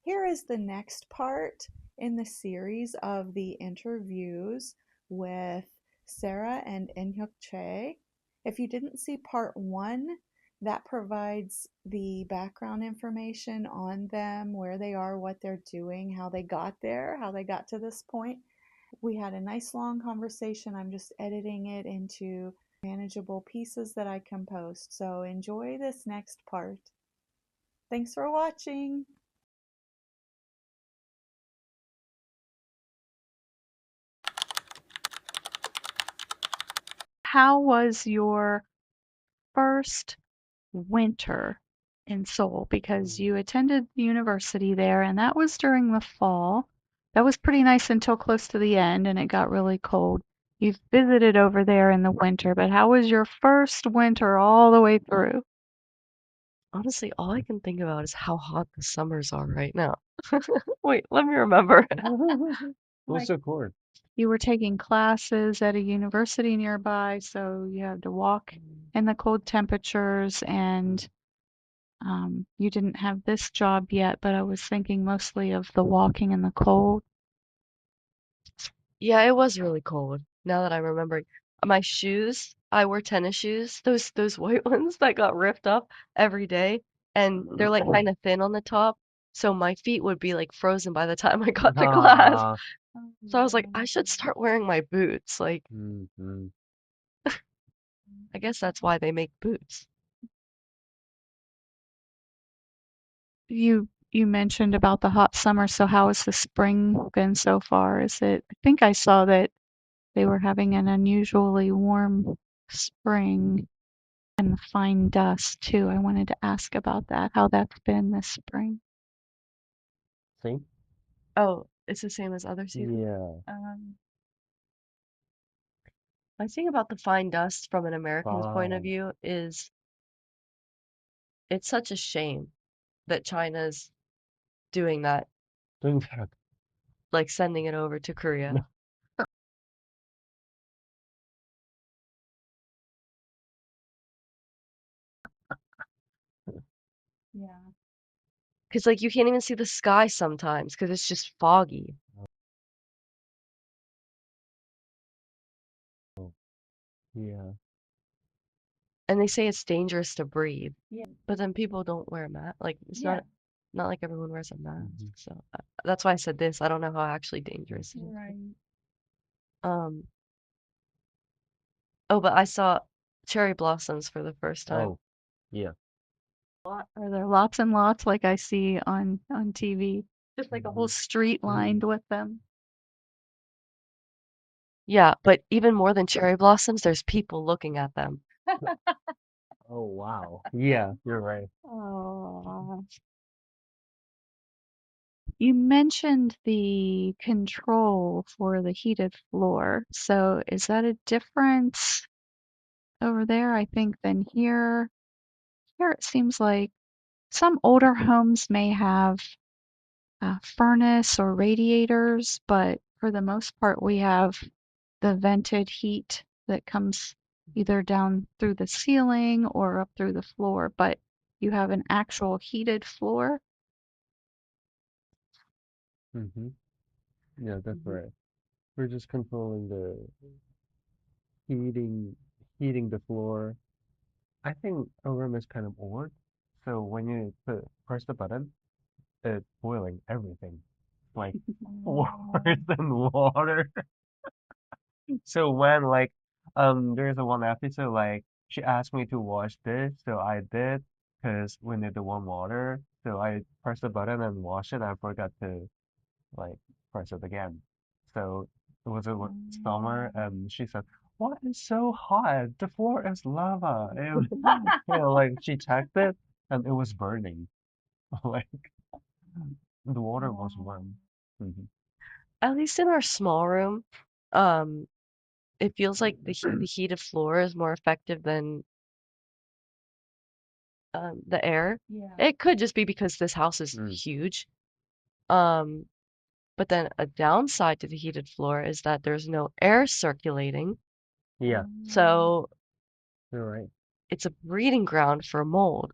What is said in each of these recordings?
Here is the next part in the series of the interviews with Sarah and Inhyuk. If you didn't see part one, that provides the background information on them, where they are, what they're doing, how they got there, how they got to this point. We had a nice long conversation. I'm just editing it into manageable pieces that I can post. So enjoy this next part. Thanks for watching. How was your first winter in Seoul? Because you attended the university there, and that was during the fall. That was pretty nice until close to the end, and it got really cold. You've visited over there in the winter, but how was your first winter all the way through? Honestly, all I can think about is how hot the summers are right now. Wait, let me remember. Like, So cool. you were taking classes at a university nearby, so you had to walk in the cold temperatures, and you didn't have this job yet, but I was thinking mostly of the walking in the cold. Yeah, it was really cold. Now that I'm remembering, my shoes, I wore tennis shoes, those white ones that got ripped up every day, and they're like kind of thin on the top, so my feet would be like frozen by the time I got to class. Ah. So I was like, I should start wearing my boots. Like, Mm-hmm. I guess that's why they make boots. You mentioned about the hot summer, so how has the spring been so far? I think I saw that they were having an unusually warm spring and the fine dust too. I wanted to ask about that, how that's been this spring. See? Oh, it's the same as other seasons. Yeah. Um, My thing about the fine dust from an American's point of Fine. view is it's such a shame that China's doing that, Doing that. like sending it over to Korea. Yeah. Because like you can't even see the sky sometimes because it's just foggy. Oh, yeah. And they say it's dangerous to breathe. Yeah. But then people don't wear a mask. Like it's Yeah. not like everyone wears a mask. Hmm. So that's why I said this. I don't know how actually dangerous it is. Right. Um, oh, but I saw cherry blossoms for the first time. Oh, yeah. Are there lots and lots like I see on TV? Just like a whole Hmm. street lined with them. Yeah, but even more than cherry blossoms, there's people looking at them. Oh, wow. Yeah, you're right. Oh. You mentioned the control for the heated floor. So is that a difference over there, I think, than here? Here it seems like some older homes may have a furnace or radiators, but for the most part, we have the vented heat that comes either down through the ceiling or up through the floor, but you have an actual heated floor. Mm-hmm. Yeah, that's Mhm. right. We're just controlling the heating, heating the floor. I think a room is kind of old. So when you press the button, it's boiling everything. Like worse than water. So when like there's a one episode like she asked me to wash this, so I did because we need the warm water. So I pressed the button and wash it. I forgot to like press it again. So it was summer and she said, "What is so hot? The floor is lava." And like she checked it and it was burning. Like the water was warm. Hmm. At least in our small room, um, it feels like the heated floor is more effective than the air. Yeah. It could just be because this house is Mm. huge. Um, but then a downside to the heated floor is that there's no air circulating, Yeah, so you're right. it's a breeding ground for mold.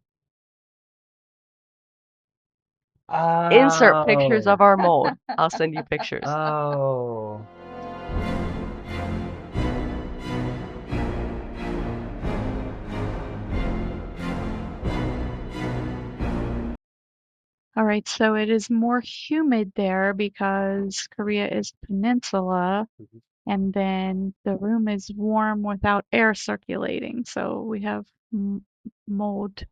Insert pictures Oh. of our mold. I'll send you pictures. Oh. All right, so it is more humid there because Korea is peninsula, Mhm. and then the room is warm without air circulating. So we have mold,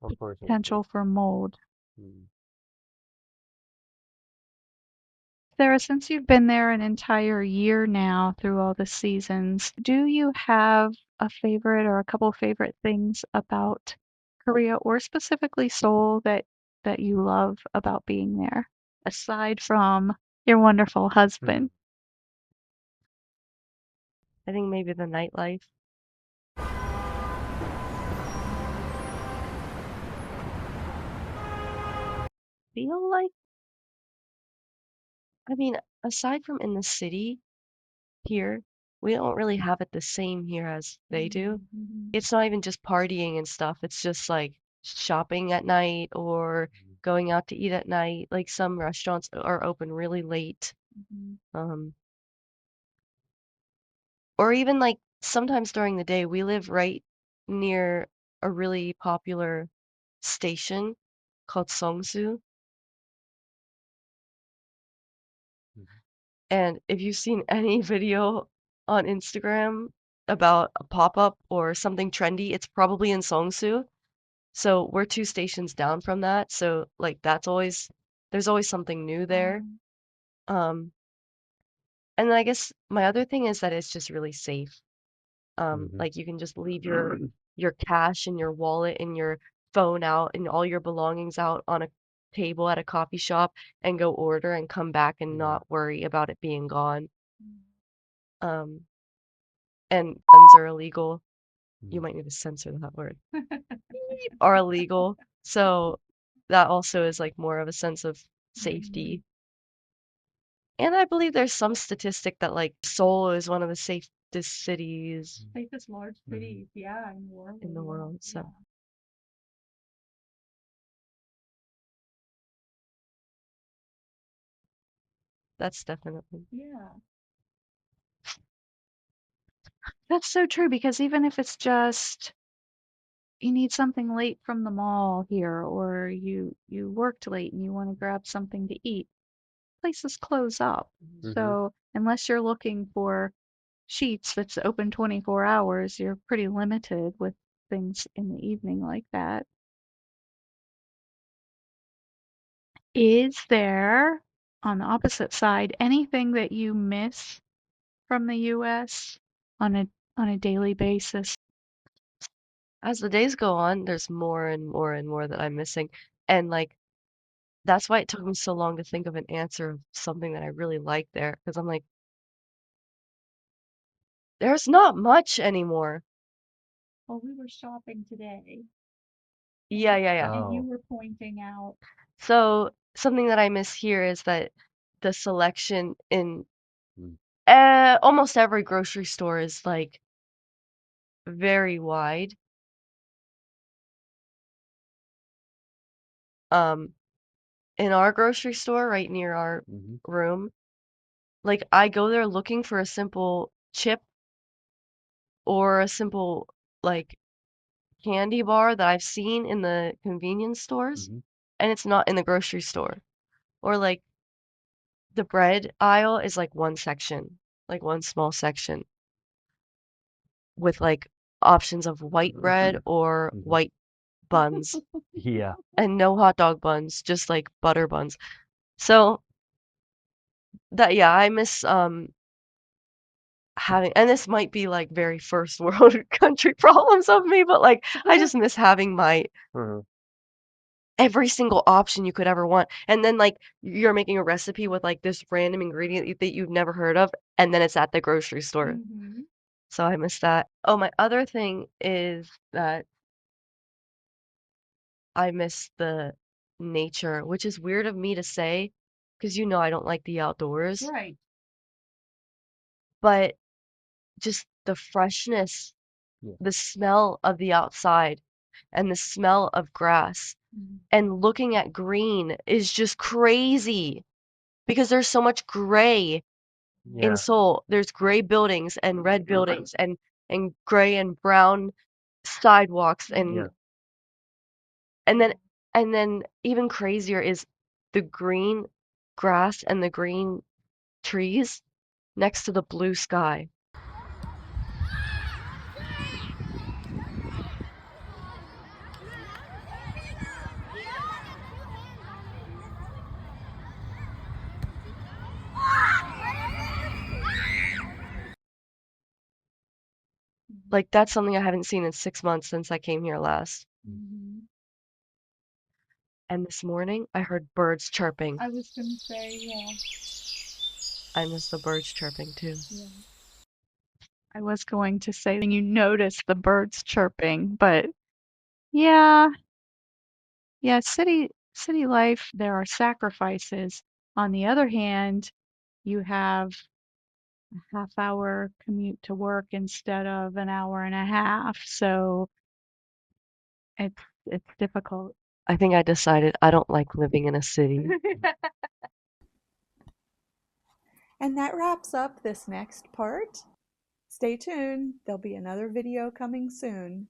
Unfortunately. potential for mold. Mm. Sarah, since you've been there an entire year now through all the seasons, do you have a favorite or a couple favorite things about Korea or specifically Seoul that you love about being there, aside from your wonderful Mhm. husband? I think maybe the nightlife. Feel like, I mean, aside from in the city here, we don't really have it the same here as they do. Mm-hmm. It's not even just partying and stuff. It's just like shopping at night or going out to eat at night. Like some restaurants are open really late. Mm-hmm. Um, or even like sometimes during the day, we live right near a really popular station called Songsu. Mhm. And if you've seen any video on Instagram about a pop-up or something trendy, it's probably in Songsu. So we're two stations down from that. So like that's always there's always something new there. Um, and then I guess my other thing is that it's just really safe. Mhm. Like you can just leave your cash and your wallet and your phone out and all your belongings out on a table at a coffee shop and go order and come back and Yeah. not worry about it being gone. Mm-hmm. Um, and guns are illegal. You Mm. might need to censor that word. Are illegal. So that also is like more of a sense of Mm-hmm. safety. And I believe there's some statistic that like Seoul is one of the safest cities Safest large Mhm. cities, yeah, in the world. in the world. Yeah. So that's definitely. Yeah. That's so true because even if it's just you need something late from the mall here or you worked late and you want to grab something to eat, places close up. Mhm. So unless you're looking for Sheets that's open 24 hours, you're pretty limited with things in the evening like that. Is there, on the opposite side, anything that you miss from the US on a daily basis? As the days go on, there's more and more and more that I'm missing. And like that's why it took me so long to think of an answer of something that I really like there. Because I'm like, there's not much anymore. Well, we were shopping today, Yeah, yeah, yeah. and you Oh. were pointing out. So something that I miss here is that the selection in Mm. almost every grocery store is like very wide. Um, in our grocery store right near our Mhm. room, like I go there looking for a simple chip or a simple like candy bar that I've seen in the convenience stores, Mhm. and it's not in the grocery store. Or like the bread aisle is like one section, like one small section with like options of white bread or Mhm. white buns Yeah. and no hot dog buns, just like butter buns. So that yeah, I miss having, and this might be like very first world country problems of me, but like I just miss having my Mhm. every single option you could ever want. And then like you're making a recipe with like this random ingredient that you've never heard of, and then it's at the grocery store. Mm-hmm. So I miss that. Oh, my other thing is that I miss the nature, which is weird of me to say because you know I don't like the outdoors, Right. but just the freshness, Yeah. the smell of the outside and the smell of grass. And looking at green is just crazy because there's so much gray in Yeah. Seoul. There's gray buildings and red buildings and gray and brown sidewalks Yeah. and then and then even crazier is the green grass and the green trees next to the blue sky. Like that's something I haven't seen in 6 months since I came here last. Mm-hmm. And this morning I heard birds chirping. I was gonna say, yeah. I miss the birds chirping too. Yeah. I was going to say you notice the birds chirping, but yeah, yeah, city life, there are sacrifices. On the other hand, you have a half-hour commute to work instead of an hour and a half, so it's difficult. I think I decided I don't like living in a city. And that wraps up this next part. Stay tuned, there'll be another video coming soon.